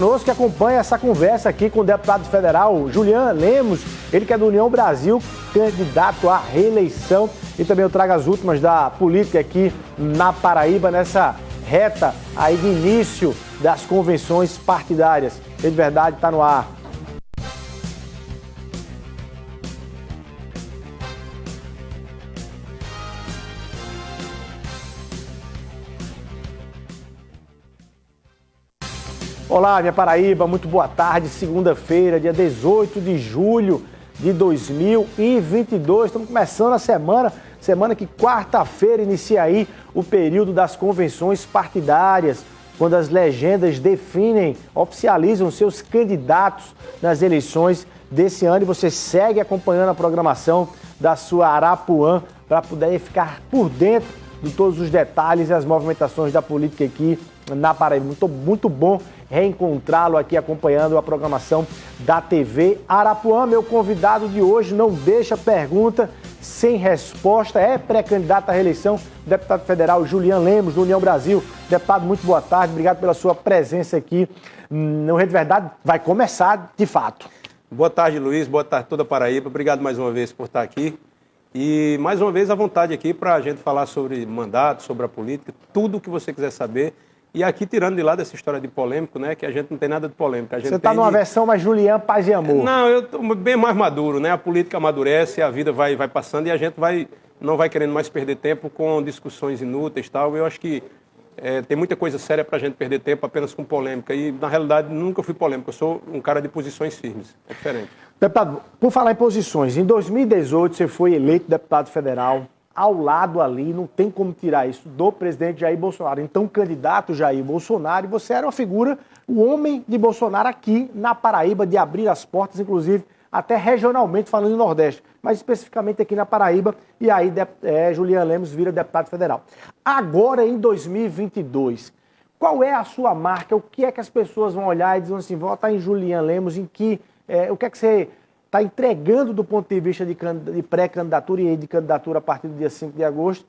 Conosco que acompanha essa conversa aqui com o deputado federal Julian Lemos, ele que é do União Brasil, candidato à reeleição. E também eu trago as últimas da política aqui na Paraíba, nessa reta aí de início das convenções partidárias. De verdade, está no ar. Olá, minha Paraíba, muito boa tarde. Segunda-feira, dia 18 de julho de 2022. Estamos começando a semana que quarta-feira inicia aí o período das convenções partidárias, quando as legendas definem, oficializam seus candidatos nas eleições desse ano. E você segue acompanhando a programação da sua Arapuã para poder ficar por dentro de todos os detalhes e as movimentações da política aqui na Paraíba. Muito bom reencontrá-lo aqui acompanhando a programação da TV Arapuã. Meu convidado de hoje não deixa pergunta sem resposta, é pré-candidato à reeleição, deputado federal Julian Lemos, do União Brasil. Deputado, muito boa tarde, obrigado pela sua presença aqui no Rede Verdade. Vai começar de fato. Boa tarde, Luiz, boa tarde toda a Paraíba, obrigado mais uma vez por estar aqui. E mais uma vez à vontade aqui para a gente falar sobre mandato, sobre a política, tudo o que você quiser saber. E aqui, tirando de lado essa história de polêmico, né, que a gente não tem nada de polêmica. Você está numa versão mais Julian, paz e amor. Não, eu estou bem mais maduro, né? A política amadurece, a vida vai passando e a gente não vai querendo mais perder tempo com discussões inúteis e tal. Eu acho que tem muita coisa séria para a gente perder tempo apenas com polêmica. E, na realidade, nunca fui polêmico. Eu sou um cara de posições firmes. É diferente. Deputado, por falar em posições, em 2018 você foi eleito deputado federal. Ao lado ali, não tem como tirar isso, do presidente Jair Bolsonaro. Então, candidato Jair Bolsonaro, e você era uma figura, o homem de Bolsonaro aqui na Paraíba, de abrir as portas, inclusive, até regionalmente, falando no Nordeste, mas especificamente aqui na Paraíba, e aí Julian Lemos vira deputado federal. Agora, em 2022, qual é a sua marca? O que é que as pessoas vão olhar e dizer assim, vota em Julian Lemos, o que é que você está entregando do ponto de vista de pré-candidatura e de candidatura a partir do dia 5 de agosto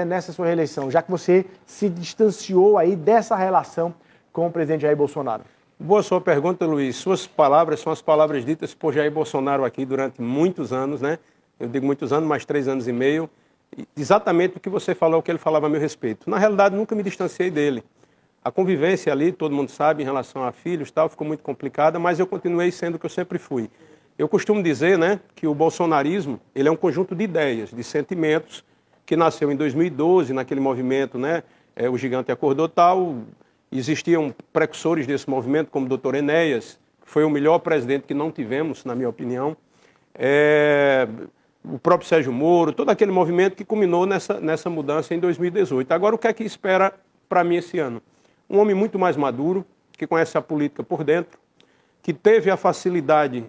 nessa sua reeleição, já que você se distanciou aí dessa relação com o presidente Jair Bolsonaro? Boa sua pergunta, Luiz. Suas palavras são as palavras ditas por Jair Bolsonaro aqui durante muitos anos, né? Eu digo muitos anos, mais 3 anos e meio. Exatamente o que você falou, o que ele falava a meu respeito. Na realidade, nunca me distanciei dele. A convivência ali, todo mundo sabe, em relação a filhos e tal, ficou muito complicada, mas eu continuei sendo o que eu sempre fui. Eu costumo dizer, né, que o bolsonarismo ele é um conjunto de ideias, de sentimentos, que nasceu em 2012, naquele movimento, né, o Gigante Acordou Tal. Existiam precursores desse movimento, como o Dr. Enéas, que foi o melhor presidente que não tivemos, na minha opinião. O próprio Sérgio Moro, todo aquele movimento que culminou nessa mudança em 2018. Agora, o que é que espera para mim esse ano? Um homem muito mais maduro, que conhece a política por dentro, que teve a facilidade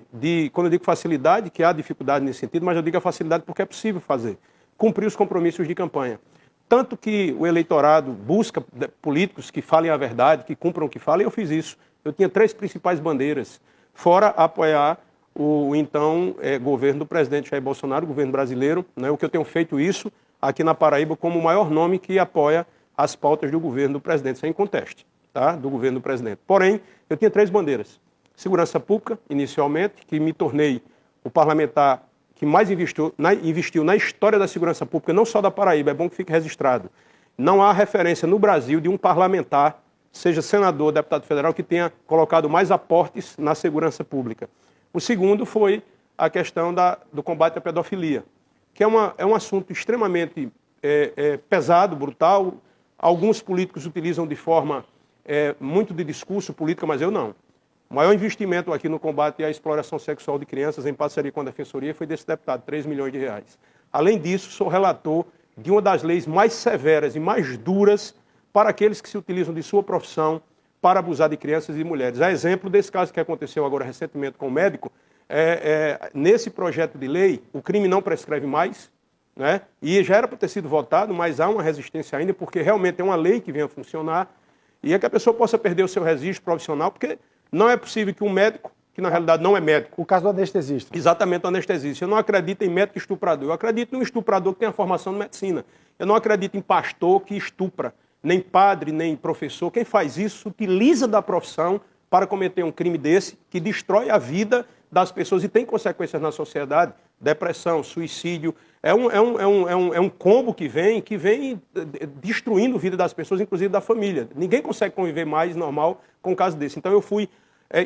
quando eu digo facilidade, que há dificuldade nesse sentido, mas eu digo a facilidade porque é possível fazer, cumprir os compromissos de campanha. Tanto que o eleitorado busca políticos que falem a verdade, que cumpram o que falam, e eu fiz isso. Eu tinha 3 principais bandeiras, fora apoiar o então governo do presidente Jair Bolsonaro, o governo brasileiro, né, o que eu tenho feito isso aqui na Paraíba como o maior nome que apoia as pautas do governo do presidente, sem conteste, tá? Do governo do presidente. Porém, eu tinha 3 bandeiras. Segurança pública, inicialmente, que me tornei o parlamentar que mais investiu na história da segurança pública, não só da Paraíba, é bom que fique registrado. Não há referência no Brasil de um parlamentar, seja senador, deputado federal, que tenha colocado mais aportes na segurança pública. O segundo foi a questão do combate à pedofilia, que é um assunto extremamente pesado, brutal. Alguns políticos utilizam de forma muito de discurso político, mas eu não. O maior investimento aqui no combate à exploração sexual de crianças, em parceria com a Defensoria, foi desse deputado, 3 milhões de reais. Além disso, sou relator de uma das leis mais severas e mais duras para aqueles que se utilizam de sua profissão para abusar de crianças e mulheres. A exemplo desse caso que aconteceu agora recentemente com o médico, nesse projeto de lei, o crime não prescreve mais, né? E já era para ter sido votado, mas há uma resistência ainda, porque realmente é uma lei que vem a funcionar, e é que a pessoa possa perder o seu registro profissional, porque não é possível que um médico, que na realidade não é médico... O caso do anestesista. Exatamente, o anestesista. Eu não acredito em médico estuprador. Eu acredito em um estuprador que tem a formação de medicina. Eu não acredito em pastor que estupra, nem padre, nem professor. Quem faz isso utiliza da profissão para cometer um crime desse, que destrói a vida das pessoas e tem consequências na sociedade, depressão, suicídio, é um combo que vem destruindo a vida das pessoas, inclusive da família. Ninguém consegue conviver mais normal com um caso desse. Então eu fui,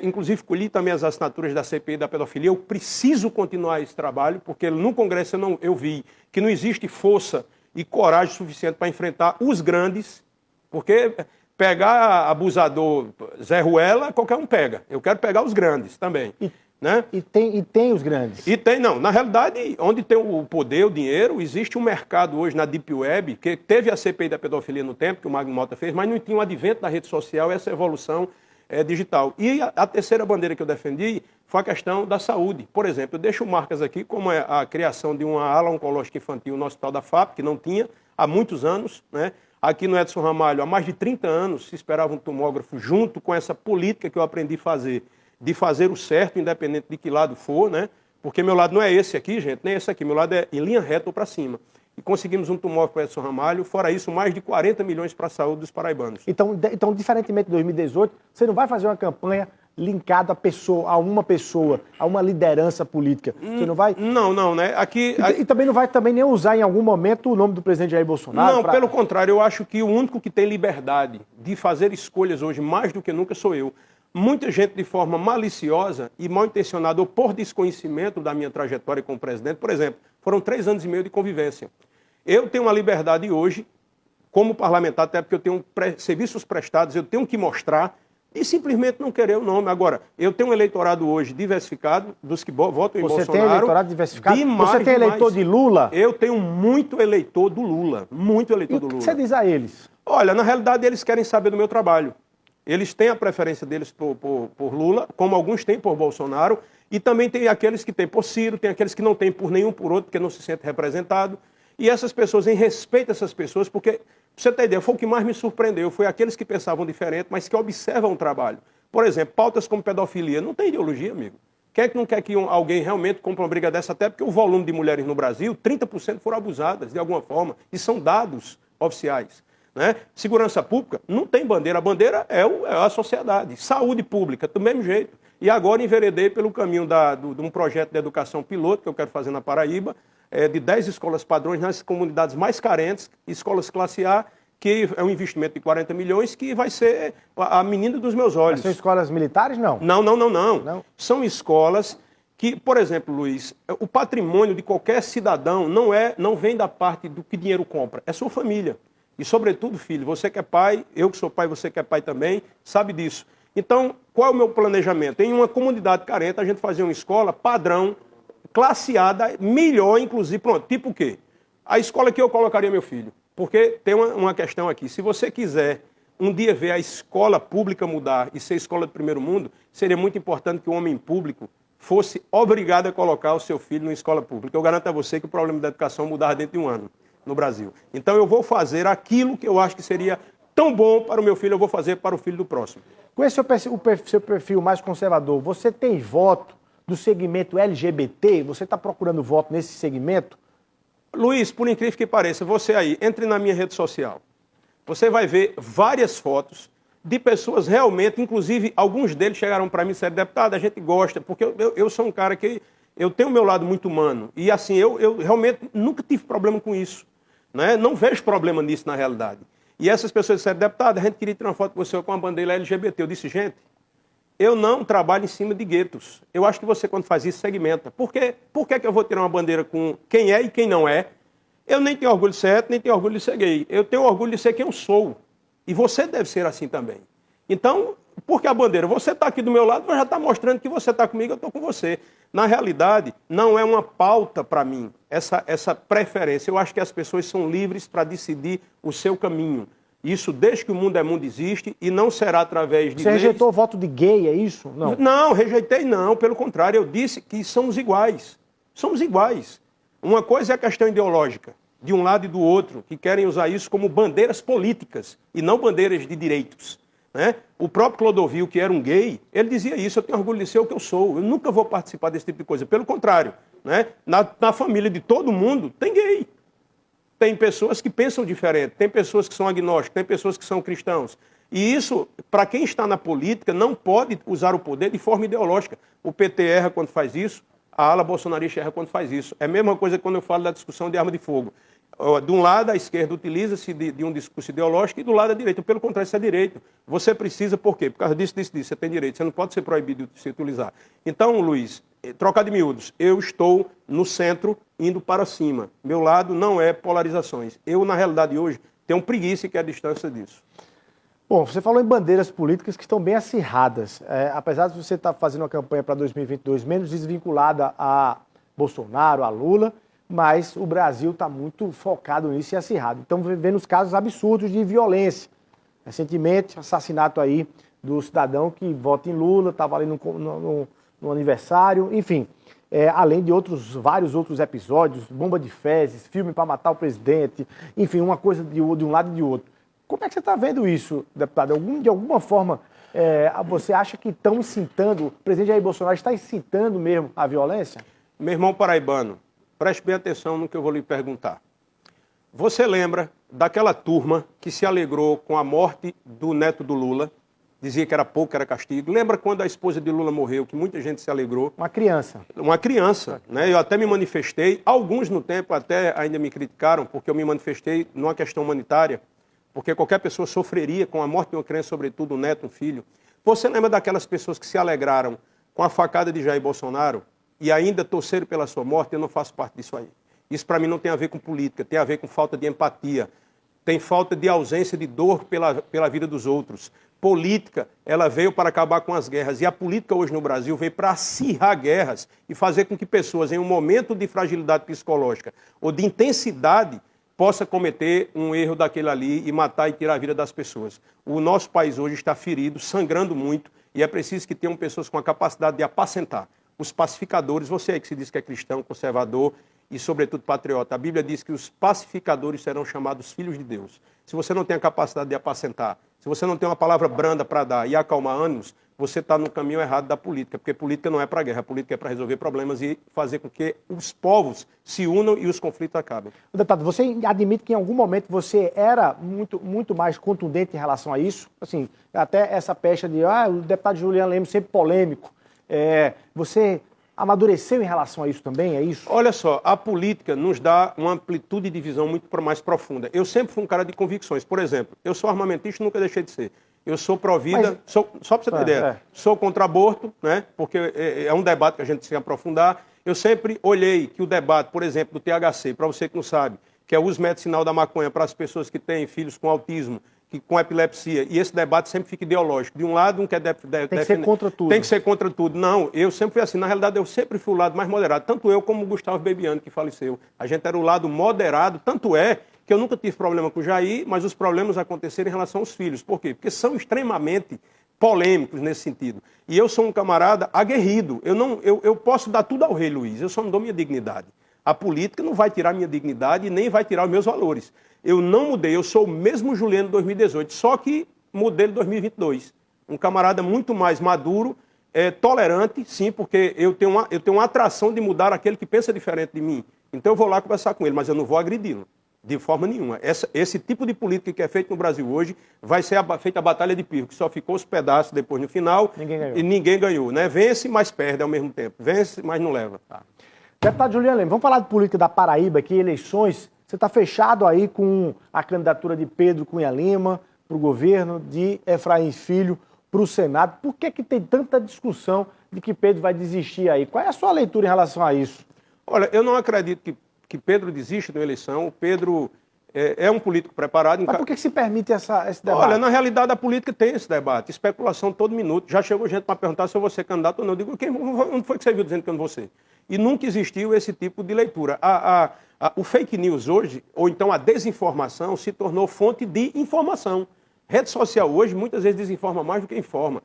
inclusive colhi também as assinaturas da CPI da pedofilia, eu preciso continuar esse trabalho, porque no Congresso eu vi que não existe força e coragem suficiente para enfrentar os grandes, porque pegar abusador Zé Ruela, qualquer um pega. Eu quero pegar os grandes também. Né? E tem os grandes. E tem, não. Na realidade, onde tem o poder, o dinheiro, existe um mercado hoje na Deep Web, que teve a CPI da pedofilia no tempo, que o Magno Malta fez, mas não tinha o advento da rede social, essa evolução digital. E a terceira bandeira que eu defendi foi a questão da saúde. Por exemplo, eu deixo marcas aqui, como é a criação de uma ala oncológica infantil no Hospital da FAP, que não tinha há muitos anos, né? Aqui no Edson Ramalho, há mais de 30 anos, se esperava um tomógrafo junto com essa política que eu aprendi a fazer, de fazer o certo, independente de que lado for, né? Porque meu lado não é esse aqui, gente, nem esse aqui. Meu lado é em linha reta ou para cima. E conseguimos um tomógrafo para Edson Ramalho, fora isso, mais de 40 milhões para a saúde dos paraibanos. Então, diferentemente de 2018, você não vai fazer uma campanha linkada a uma pessoa, a uma liderança política. Você não vai... Não, né? E também não vai nem usar em algum momento o nome do presidente Jair Bolsonaro? Não, pelo contrário, eu acho que o único que tem liberdade de fazer escolhas hoje, mais do que nunca, sou eu. Muita gente, de forma maliciosa e mal intencionada, ou por desconhecimento da minha trajetória como presidente, por exemplo, foram 3 anos e meio de convivência. Eu tenho uma liberdade hoje, como parlamentar, até porque eu tenho serviços prestados, eu tenho que mostrar, e simplesmente não querer o nome. Agora, eu tenho um eleitorado hoje diversificado, dos que votam em Bolsonaro. Você tem eleitorado diversificado? Demais, você tem eleitor de Lula? Eu tenho muito eleitor do Lula, muito eleitor do Lula. O que você diz a eles? Olha, na realidade, eles querem saber do meu trabalho. Eles têm a preferência deles por Lula, como alguns têm por Bolsonaro, e também tem aqueles que têm por Ciro, tem aqueles que não têm por nenhum por outro, porque não se sente representado. E essas pessoas, em respeito a essas pessoas, porque, pra você ter ideia, foi o que mais me surpreendeu, foi aqueles que pensavam diferente, mas que observam o trabalho. Por exemplo, pautas como pedofilia, não tem ideologia, amigo. Quem é que não quer que alguém realmente compre uma briga dessa? Até porque o volume de mulheres no Brasil, 30% foram abusadas, de alguma forma, e são dados oficiais. Né? Segurança pública, não tem bandeira. A bandeira é a sociedade. Saúde pública, do mesmo jeito. E agora enveredei pelo caminho de um projeto de educação piloto que eu quero fazer na Paraíba, de 10 escolas padrões nas comunidades mais carentes, escolas classe A, que é um investimento de 40 milhões, que vai ser a menina dos meus olhos. Mas são escolas militares, não? Não. São escolas que, por exemplo, Luiz, o patrimônio de qualquer cidadão não vem da parte do que dinheiro compra, é sua família. E, sobretudo, filho, você que é pai, eu que sou pai, você que é pai também, sabe disso. Então, qual é o meu planejamento? Em uma comunidade carente, a gente fazer uma escola padrão, classeada, melhor, inclusive, pronto, tipo o quê? A escola que eu colocaria meu filho. Porque tem uma questão aqui, se você quiser um dia ver a escola pública mudar e ser escola de primeiro mundo, seria muito importante que o homem público fosse obrigado a colocar o seu filho numa escola pública. Eu garanto a você que o problema da educação mudar dentro de um ano no Brasil. Então eu vou fazer aquilo que eu acho que seria tão bom para o meu filho, eu vou fazer para o filho do próximo. Com esse seu perfil mais conservador, você tem voto do segmento LGBT? Você está procurando voto nesse segmento? Luiz, por incrível que pareça, você aí, entre na minha rede social. Você vai ver várias fotos de pessoas realmente, inclusive alguns deles chegaram para mim e disseram, deputado, a gente gosta, porque eu sou um cara que eu tenho o meu lado muito humano. E assim, eu realmente nunca tive problema com isso. Né? Não vejo problema nisso na realidade. E essas pessoas disseram, deputado, a gente queria tirar uma foto com você com a bandeira LGBT. Eu disse, gente, eu não trabalho em cima de guetos. Eu acho que você, quando faz isso, segmenta. Por quê? Por que eu vou tirar uma bandeira com quem é e quem não é? Eu nem tenho orgulho de ser hétero, nem tenho orgulho de ser gay. Eu tenho orgulho de ser quem eu sou. E você deve ser assim também. Então, por que a bandeira? Você está aqui do meu lado, já está mostrando que você está comigo, eu estou com você. Na realidade, não é uma pauta para mim, essa preferência. Eu acho que as pessoas são livres para decidir o seu caminho. Isso desde que o mundo é mundo existe e não será através de Você leis. rejeitou o voto de gay, é isso? Não. Não, rejeitei não. Pelo contrário, eu disse que somos iguais. Somos iguais. Uma coisa é a questão ideológica, de um lado e do outro, que querem usar isso como bandeiras políticas e não bandeiras de direitos. Né? O próprio Clodovil, que era um gay, ele dizia isso, eu tenho orgulho de ser o que eu sou, eu nunca vou participar desse tipo de coisa. Pelo contrário, né? Na família de todo mundo tem gay. Tem pessoas que pensam diferente, tem pessoas que são agnósticas, tem pessoas que são cristãos. E isso, para quem está na política, não pode usar o poder de forma ideológica. O PT erra quando faz isso, a ala bolsonarista erra quando faz isso. É a mesma coisa quando eu falo da discussão de arma de fogo. De um lado, a esquerda utiliza-se de um discurso ideológico e do lado, a direita. Pelo contrário, isso é direito. Você precisa, por quê? Por causa disso, você tem direito. Você não pode ser proibido de se utilizar. Então, Luiz, trocar de miúdos, eu estou no centro, indo para cima. Meu lado não é polarizações. Eu, na realidade, hoje, tenho preguiça que é a distância disso. Bom, você falou em bandeiras políticas que estão bem acirradas. Apesar de você estar fazendo uma campanha para 2022 menos desvinculada a Bolsonaro, a Lula, mas o Brasil está muito focado nisso e acirrado. Estamos vivendo os casos absurdos de violência. Recentemente, assassinato aí do cidadão que vota em Lula, estava ali no aniversário, enfim. Além de vários outros episódios, bomba de fezes, filme para matar o presidente, enfim, uma coisa de um lado e de outro. Como é que você está vendo isso, deputado? De alguma forma, você acha que estão incitando, o presidente Jair Bolsonaro está incitando mesmo a violência? Meu irmão paraibano, preste bem atenção no que eu vou lhe perguntar. Você lembra daquela turma que se alegrou com a morte do neto do Lula? Dizia que era pouco, era castigo. Lembra quando a esposa de Lula morreu, que muita gente se alegrou? Uma criança. Uma criança, né? Eu até me manifestei, alguns no tempo até ainda me criticaram, porque eu me manifestei numa questão humanitária, porque qualquer pessoa sofreria com a morte de uma criança, sobretudo um neto, um filho. Você lembra daquelas pessoas que se alegraram com a facada de Jair Bolsonaro e ainda torceram pela sua morte? Eu não faço parte disso aí. Isso para mim não tem a ver com política, tem a ver com falta de empatia, tem falta de ausência de dor pela vida dos outros. Política, ela veio para acabar com as guerras, e a política hoje no Brasil veio para acirrar guerras e fazer com que pessoas em um momento de fragilidade psicológica ou de intensidade possa cometer um erro daquele ali e matar e tirar a vida das pessoas. O nosso país hoje está ferido, sangrando muito, e é preciso que tenham pessoas com a capacidade de apacentar. Os pacificadores, você aí que se diz que é cristão, conservador e, sobretudo, patriota, a Bíblia diz que os pacificadores serão chamados filhos de Deus. Se você não tem a capacidade de apacentar, se você não tem uma palavra branda para dar e acalmar ânimos, você está no caminho errado da política, porque política não é para guerra, política é para resolver problemas e fazer com que os povos se unam e os conflitos acabem. Deputado, você admite que em algum momento você era muito mais contundente em relação a isso? Assim, até essa pecha de, o deputado Juliano Lemos sempre polêmico. Você amadureceu em relação a isso também, é isso? Olha só, a política nos dá uma amplitude de visão muito mais profunda. Eu sempre fui um cara de convicções. Por exemplo, eu sou armamentista e nunca deixei de ser. Eu sou pró-vida, só para você ter ideia, sou contra aborto, né? Porque é um debate que a gente se aprofundar. Eu sempre olhei que o debate, por exemplo, do THC, para você que não sabe, que é o uso medicinal da maconha para as pessoas que têm filhos com autismo, com epilepsia, e esse debate sempre fica ideológico. De um lado, um quer defender... Tem que ser contra tudo. Tem que ser contra tudo. Não, eu sempre fui assim. Na realidade, eu sempre fui o lado mais moderado. Tanto eu como o Gustavo Bebiano, que faleceu. A gente era o lado moderado, tanto é que eu nunca tive problema com o Jair, mas os problemas aconteceram em relação aos filhos. Por quê? Porque são extremamente polêmicos nesse sentido. E eu sou um camarada aguerrido. Eu posso dar tudo ao rei Luiz, eu só não dou minha dignidade. A política não vai tirar minha dignidade e nem vai tirar os meus valores. Eu não mudei, eu sou o mesmo Juliano de 2018, só que mudei em 2022. Um camarada muito mais maduro, tolerante, sim, porque eu tenho uma atração de mudar aquele que pensa diferente de mim. Então eu vou lá conversar com ele, mas eu não vou agredi-lo. De forma nenhuma. Esse tipo de política que é feito no Brasil hoje vai ser feita a batalha de pirro, que só ficou os pedaços depois no final e ninguém ganhou. Né? Vence, mas perde ao mesmo tempo. Vence, mas não leva. Tá. Deputado Juliano Lemos, vamos falar de política da Paraíba aqui, eleições. Você está fechado aí com a candidatura de Pedro Cunha Lima para o governo, de Efraim Filho para o Senado. Por que tem tanta discussão de que Pedro vai desistir aí? Qual é a sua leitura em relação a isso? Olha, eu não acredito que Pedro desiste da eleição. O Pedro é um político preparado. Mas por que se permite esse debate? Olha, na realidade a política tem esse debate, especulação todo minuto. Já chegou gente para perguntar se eu vou ser candidato ou não. Eu digo, onde foi que você viu dizendo que eu não vou ser? E nunca existiu esse tipo de leitura. O fake news hoje, ou então a desinformação, se tornou fonte de informação. Rede social hoje muitas vezes desinforma mais do que informa.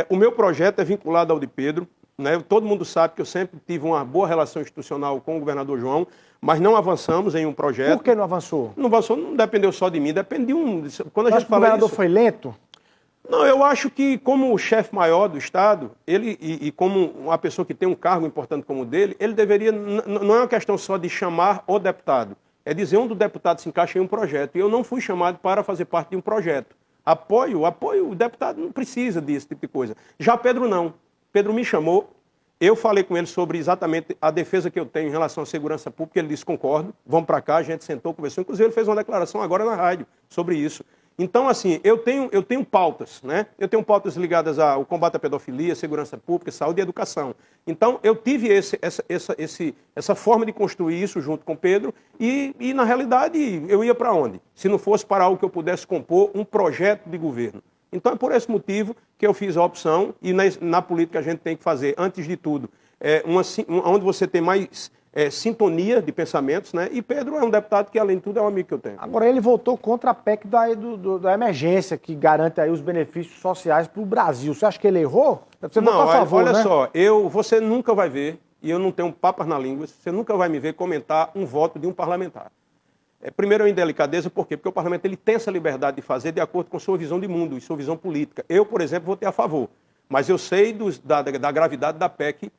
O meu projeto é vinculado ao de Pedro. Né? Todo mundo sabe que eu sempre tive uma boa relação institucional com o governador João, mas não avançamos em um projeto. Por que não avançou? Não avançou, não dependeu só de mim, depende de um... Quando a gente fala o governador foi lento? Não, eu acho que como chefe maior do Estado, ele e como uma pessoa que tem um cargo importante como o dele, ele deveria... Não é uma questão só de chamar o deputado, é dizer onde o deputado se encaixa em um projeto. E eu não fui chamado para fazer parte de um projeto. Apoio, o deputado não precisa desse tipo de coisa. Já Pedro não. Pedro me chamou, eu falei com ele sobre exatamente a defesa que eu tenho em relação à segurança pública, ele disse, concordo, vamos para cá, a gente sentou, conversou, inclusive ele fez uma declaração agora na rádio sobre isso. Então, assim, eu tenho pautas, né? Eu tenho pautas ligadas ao combate à pedofilia, segurança pública, saúde e educação. Então, eu tive essa forma de construir isso junto com o Pedro e, na realidade, eu ia para onde? Se não fosse para algo que eu pudesse compor um projeto de governo. Então, é por esse motivo que eu fiz a opção e na política a gente tem que fazer, antes de tudo, onde você tem mais sintonia de pensamentos, né? E Pedro é um deputado que, além de tudo, é um amigo que eu tenho. Agora, ele votou contra a PEC da emergência, que garante aí os benefícios sociais para o Brasil. Você acha que ele errou? Você não, votou a favor, olha né? só, você nunca vai ver, e eu não tenho papas na língua, você nunca vai me ver comentar um voto de um parlamentar. Primeiro, é indelicadeza, por quê? Porque o parlamento ele tem essa liberdade de fazer de acordo com sua visão de mundo e sua visão política. Eu, por exemplo, votei a favor, mas eu sei da gravidade da PEC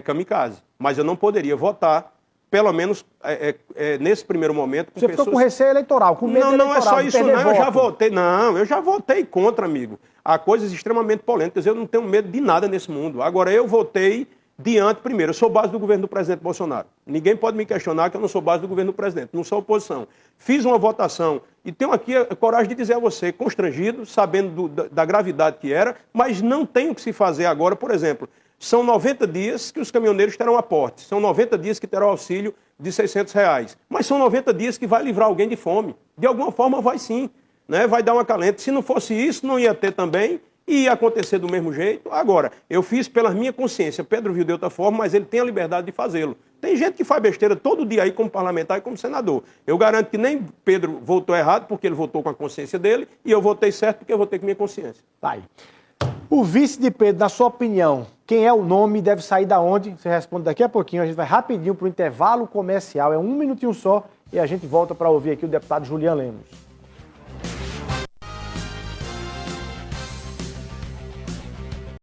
kamikaze, mas eu não poderia votar, pelo menos nesse primeiro momento, com Você pessoas... ficou com receio eleitoral, com medo eleitoral. Não é só isso, não. Voto. Eu já votei contra, amigo. Há coisas extremamente polêmicas, eu não tenho medo de nada nesse mundo. Agora, eu votei primeiro, eu sou base do governo do presidente Bolsonaro. Ninguém pode me questionar que eu não sou base do governo do presidente, não sou oposição. Fiz uma votação e tenho aqui a coragem de dizer a você, constrangido, sabendo da gravidade que era, mas não tenho o que se fazer agora, por exemplo. São 90 dias que os caminhoneiros terão aporte, são 90 dias que terão auxílio de R$600, mas são 90 dias que vai livrar alguém de fome. De alguma forma vai sim, né? Vai dar uma acalento. Se não fosse isso, não ia ter também, e ia acontecer do mesmo jeito. Agora, eu fiz pela minha consciência, Pedro viu de outra forma, mas ele tem a liberdade de fazê-lo. Tem gente que faz besteira todo dia aí como parlamentar e como senador. Eu garanto que nem Pedro votou errado, porque ele votou com a consciência dele, e eu votei certo porque eu votei com a minha consciência. Tá aí. O vice de Pedro, na sua opinião, quem é o nome, deve sair da onde? Você responde daqui a pouquinho, a gente vai rapidinho para o intervalo comercial, é 1 minutinho só, e a gente volta para ouvir aqui o deputado Julian Lemos.